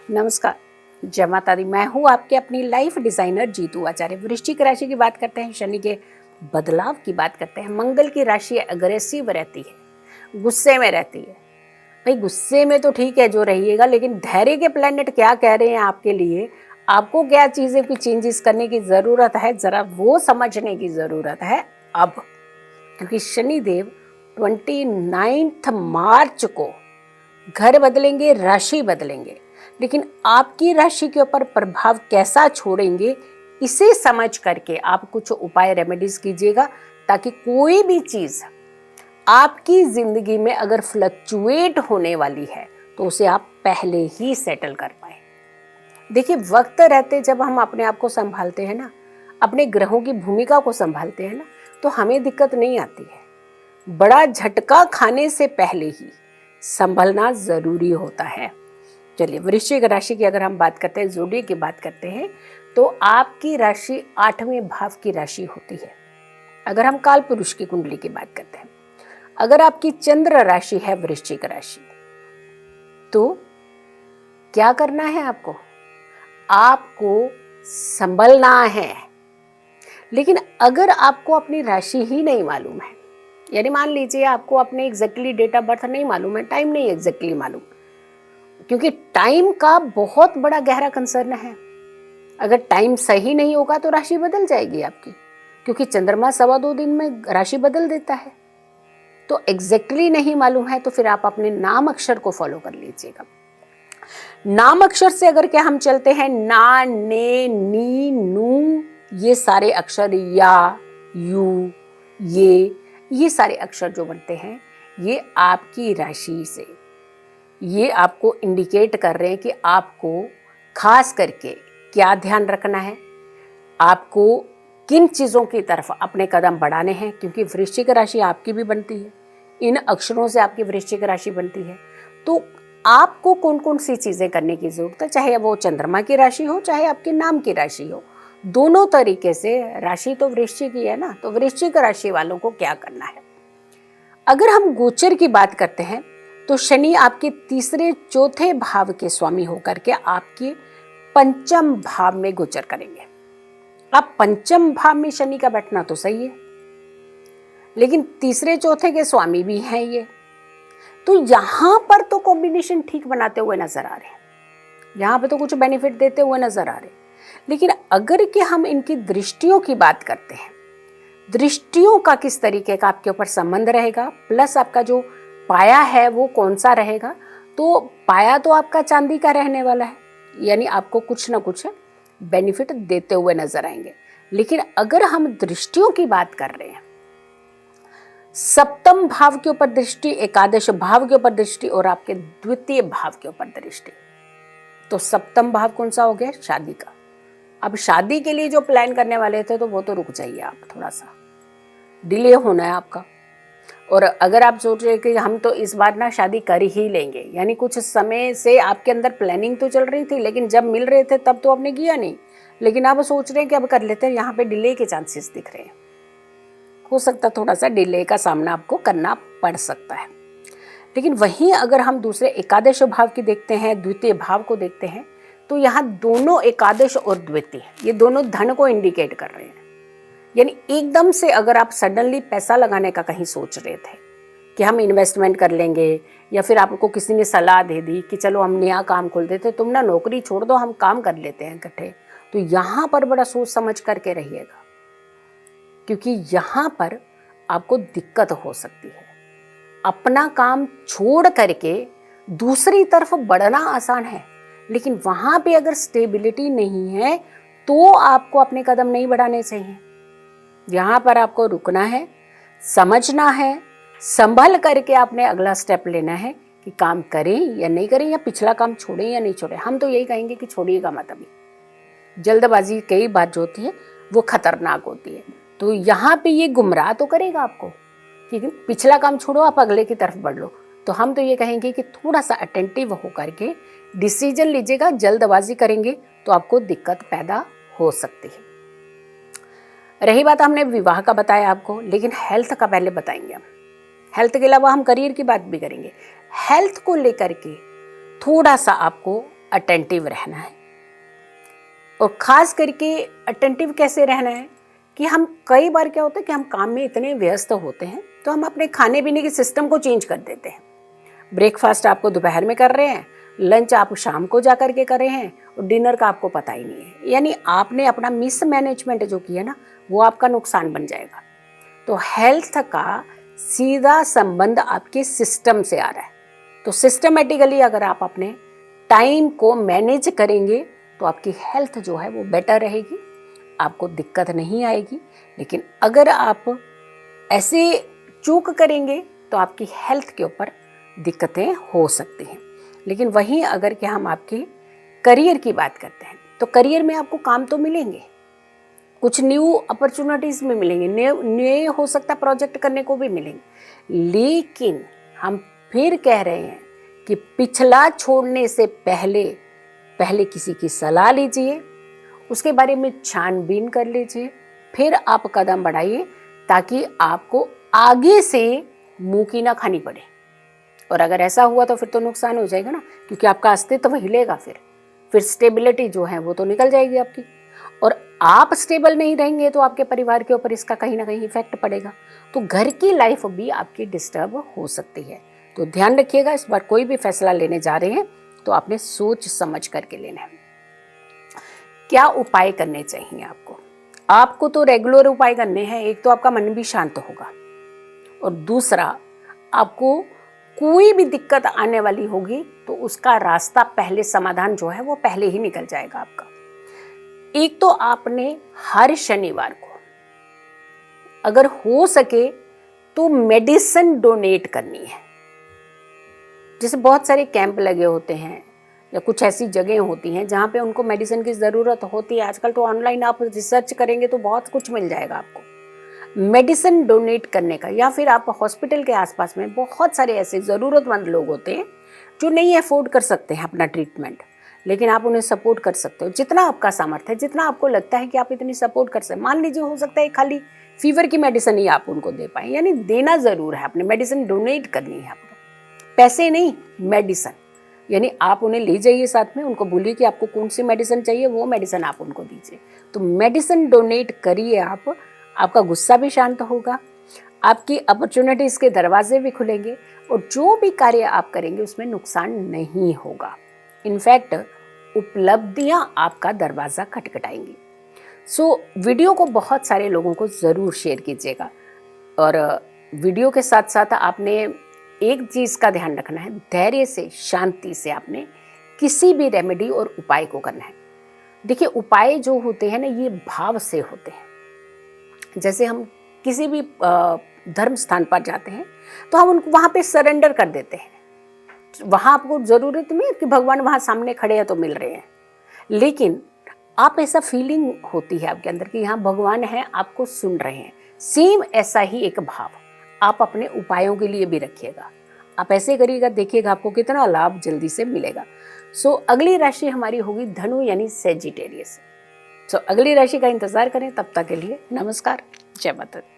नमस्कार, जय माता दी। मैं हूँ आपके अपनी लाइफ डिजाइनर जीतू आचार्य। वृश्चिक राशि की बात करते हैं, शनि के बदलाव की बात करते हैं। मंगल की राशि अग्रेसिव रहती है, गुस्से में रहती है। भाई गुस्से में तो ठीक है जो रहिएगा, लेकिन धैर्य के प्लैनेट क्या कह रहे हैं आपके लिए, आपको क्या चीजें की चेंजेस करने की जरूरत है, जरा वो समझने की जरूरत है अब। क्योंकि शनिदेव 29 मार्च को घर बदलेंगे, राशि बदलेंगे, लेकिन आपकी राशि के ऊपर प्रभाव कैसा छोड़ेंगे, इसे समझ करके आप कुछ उपाय रेमेडीज कीजिएगा, ताकि कोई भी चीज आपकी जिंदगी में अगर फ्लक्चुएट होने वाली है तो उसे आप पहले ही सेटल कर पाए। देखिए, वक्त रहते जब हम अपने आप को संभालते हैं ना, अपने ग्रहों की भूमिका को संभालते हैं ना, तो हमें दिक्कत नहीं आती है। बड़ा झटका खाने से पहले ही संभलना जरूरी होता है। चलिए, वृश्चिक राशि की अगर हम बात करते हैं, जोड़ी की बात करते हैं, तो आपकी राशि 8वें भाव की राशि होती है। अगर हम काल पुरुष की कुंडली की बात करते हैं, अगर आपकी चंद्र राशि है वृश्चिक राशि, तो क्या करना है आपको? आपको संभलना है। लेकिन अगर आपको अपनी राशि ही नहीं मालूम है, यानी मान लीजिए आपको अपने एग्जैक्टली डेट ऑफ बर्थ नहीं मालूम है, टाइम नहीं एग्जैक्टली मालूम, क्योंकि टाइम का बहुत बड़ा गहरा कंसर्न है। अगर टाइम सही नहीं होगा तो राशि बदल जाएगी आपकी, क्योंकि चंद्रमा 2.25 दिन में राशि बदल देता है। तो एग्जैक्टली नहीं मालूम है तो फिर आप अपने नाम अक्षर को फॉलो कर लीजिएगा। नाम अक्षर से अगर क्या हम चलते हैं, ना, ने, नी, नू, ये सारे अक्षर, या, यू, ये सारे अक्षर जो बनते हैं, ये आपकी राशि से ये आपको इंडिकेट कर रहे हैं कि आपको खास करके क्या ध्यान रखना है, आपको किन चीज़ों की तरफ अपने कदम बढ़ाने हैं। क्योंकि वृश्चिक राशि आपकी भी बनती है, इन अक्षरों से आपकी वृश्चिक राशि बनती है। तो आपको कौन कौन सी चीज़ें करने की ज़रूरत है, चाहे वो चंद्रमा की राशि हो, चाहे आपके नाम की राशि हो, दोनों तरीके से राशि तो वृश्चिक ही है ना। तो वृश्चिक राशि वालों को क्या करना है? अगर हम गोचर की बात करते हैं, तो शनि आपके तीसरे चौथे भाव के स्वामी होकर के आपके पंचम भाव में गोचर करेंगे। अब पंचम भाव में शनि का बैठना तो सही है, लेकिन तीसरे चौथे के स्वामी भी हैं ये, तो यहां पर तो कॉम्बिनेशन ठीक बनाते हुए नजर आ रहे हैं, यहां पर तो कुछ बेनिफिट देते हुए नजर आ रहे हैं। लेकिन अगर कि हम इनकी दृष्टियों की बात करते हैं, दृष्टियों का किस तरीके का आपके ऊपर संबंध रहेगा, प्लस आपका जो पाया है वो कौन सा रहेगा, तो पाया तो आपका चांदी का रहने वाला है, यानी आपको कुछ ना कुछ बेनिफिट देते हुए नजर आएंगे। लेकिन अगर हम दृष्टियों की बात कर रहे हैं, सप्तम भाव के ऊपर दृष्टि, एकादश भाव के ऊपर दृष्टि और आपके द्वितीय भाव के ऊपर दृष्टि, तो सप्तम भाव कौन सा हो गया? शादी का। अब शादी के लिए जो प्लान करने वाले थे तो वो तो रुक जाइए, आप थोड़ा सा डिले होना है आपका। और अगर आप सोच रहे कि हम तो इस बार ना शादी कर ही लेंगे, यानी कुछ समय से आपके अंदर प्लानिंग तो चल रही थी, लेकिन जब मिल रहे थे तब तो आपने किया नहीं, लेकिन आप सोच रहे हैं कि अब कर लेते हैं, यहाँ पे डिले के चांसेस दिख रहे हैं। हो सकता है थोड़ा सा डिले का सामना आपको करना पड़ सकता है। लेकिन वहीं अगर हम दूसरे एकादश भाव की देखते हैं, द्वितीय भाव को देखते हैं, तो यहाँ दोनों एकादश और द्वितीय, ये दोनों धन को इंडिकेट कर रहे हैं। यानी एकदम से अगर आप सडनली पैसा लगाने का कहीं सोच रहे थे कि हम इन्वेस्टमेंट कर लेंगे, या फिर आपको किसी ने सलाह दे दी कि चलो हम नया काम खोल देते, तुम ना नौकरी छोड़ दो, हम काम कर लेते हैं इकट्ठे, तो यहाँ पर बड़ा सोच समझ करके रहिएगा, क्योंकि यहाँ पर आपको दिक्कत हो सकती है। अपना काम छोड़ करके दूसरी तरफ बढ़ना आसान है, लेकिन वहां पे अगर स्टेबिलिटी नहीं है तो आपको अपने कदम नहीं बढ़ाने चाहिए। यहां पर आपको रुकना है, समझना है, संभल करके आपने अगला स्टेप लेना है कि काम करें या नहीं करें, या पिछला काम छोड़ें या नहीं छोड़ें। हम तो यही कहेंगे कि छोड़िएगा मत। अभी जल्दबाजी कई बार जो होती है वो खतरनाक होती है, तो यहाँ पे ये गुमराह तो करेगा आपको कि पिछला काम छोड़ो, आप अगले की तरफ बढ़ लो। तो हम तो ये कहेंगे कि थोड़ा सा अटेंटिव होकर के डिसीजन लीजिएगा। जल्दबाजी करेंगे तो आपको दिक्कत पैदा हो सकती है। रही बात, हमने विवाह का बताया आपको, लेकिन हेल्थ का पहले बताएंगे हम। हेल्थ के अलावा हम करियर की बात भी करेंगे। हेल्थ को लेकर के थोड़ा सा आपको अटेंटिव रहना है। और ख़ास करके अटेंटिव कैसे रहना है कि हम कई बार क्या होता है कि हम काम में इतने व्यस्त होते हैं तो हम अपने खाने पीने के सिस्टम को चेंज कर देते हैं। ब्रेकफास्ट आपको दोपहर में कर रहे हैं, लंच आप शाम को जा कर के कर रहे हैं और डिनर का आपको पता ही नहीं है। यानी आपने अपना मिस मैनेजमेंट जो किया ना, वो आपका नुकसान बन जाएगा। तो हेल्थ का सीधा संबंध आपके सिस्टम से आ रहा है। तो सिस्टमेटिकली अगर आप अपने टाइम को मैनेज करेंगे तो आपकी हेल्थ जो है वो बेटर रहेगी, आपको दिक्कत नहीं आएगी। लेकिन अगर आप ऐसे चूक करेंगे तो आपकी हेल्थ के ऊपर दिक्कतें हो सकती हैं। लेकिन वहीं अगर कि हम आपके करियर की बात करते हैं तो करियर में आपको काम तो मिलेंगे, कुछ न्यू अपॉर्चुनिटीज़ में मिलेंगे, नए हो सकता प्रोजेक्ट करने को भी मिलेंगे। लेकिन हम फिर कह रहे हैं कि पिछला छोड़ने से पहले किसी की सलाह लीजिए, उसके बारे में छानबीन कर लीजिए, फिर आप कदम बढ़ाइए ताकि आपको आगे से मुंह की ना खानी पड़े। और अगर ऐसा हुआ तो फिर तो नुकसान हो जाएगा ना, क्योंकि आपका अस्तित्व तो हिलेगा। फिर स्टेबिलिटी जो है वो तो निकल जाएगी आपकी, और आप स्टेबल नहीं रहेंगे तो आपके परिवार के ऊपर इसका कहीं ना कहीं इफेक्ट पड़ेगा। तो घर की लाइफ भी आपकी डिस्टर्ब हो सकती है। तो ध्यान रखिएगा, इस बार कोई भी फैसला लेने जा रहे हैं तो आपने सोच समझ करके लेना है। क्या उपाय करने चाहिए आपको तो रेगुलर उपाय करने हैं। एक तो आपका मन भी शांत होगा, और दूसरा आपको कोई भी दिक्कत आने वाली होगी तो उसका रास्ता पहले, समाधान जो है वो पहले ही निकल जाएगा आपका। एक तो आपने हर शनिवार को अगर हो सके तो मेडिसिन डोनेट करनी है। जैसे बहुत सारे कैंप लगे होते हैं या कुछ ऐसी जगह होती हैं जहाँ पे उनको मेडिसिन की ज़रूरत होती है। आजकल तो ऑनलाइन आप रिसर्च करेंगे तो बहुत कुछ मिल जाएगा आपको मेडिसिन डोनेट करने का। या फिर आप हॉस्पिटल के आसपास में बहुत सारे ऐसे ज़रूरतमंद लोग होते हैं जो नहीं अफोर्ड कर सकते हैं अपना ट्रीटमेंट, लेकिन आप उन्हें सपोर्ट कर सकते हो जितना आपका सामर्थ्य है, जितना आपको लगता है कि आप इतनी सपोर्ट कर सकते। मान लीजिए हो सकता है खाली फीवर की मेडिसिन ही आप उनको दे पाएँ, यानी देना ज़रूर है, अपने मेडिसिन डोनेट करनी है आपको, पैसे नहीं, मेडिसिन। यानी आप उन्हें ले जाइए साथ में, उनको बोलिए कि आपको कौन सी मेडिसिन चाहिए, वो मेडिसिन आप उनको दीजिए। तो मेडिसिन डोनेट करिए आप, आपका गुस्सा भी शांत होगा, आपकी अपॉर्चुनिटीज़ के दरवाजे भी खुलेंगे, और जो भी कार्य आप करेंगे उसमें नुकसान नहीं होगा। इनफैक्ट उपलब्धियां आपका दरवाज़ा खटखटाएंगी। वीडियो को बहुत सारे लोगों को ज़रूर शेयर कीजिएगा। और वीडियो के साथ साथ आपने एक चीज़ का ध्यान रखना है, धैर्य से, शांति से आपने किसी भी रेमेडी और उपाय को करना है। देखिए, उपाय जो होते हैं ना, ये भाव से होते हैं। जैसे हम किसी भी धर्म स्थान पर जाते हैं तो हम उनको वहाँ पे सरेंडर कर देते हैं। वहाँ आपको ज़रूरत नहीं है कि भगवान वहाँ सामने खड़े हैं तो मिल रहे हैं, लेकिन आप ऐसा फीलिंग होती है आपके अंदर कि यहाँ भगवान है, आपको सुन रहे हैं। सेम ऐसा ही एक भाव आप अपने उपायों के लिए भी रखिएगा। आप ऐसे करिएगा, देखिएगा आपको कितना लाभ जल्दी से मिलेगा। अगली राशि हमारी होगी धनु यानी सेजिटेरियस। अगली राशि का इंतजार करें। तब तक के लिए नमस्कार, जय माता दी।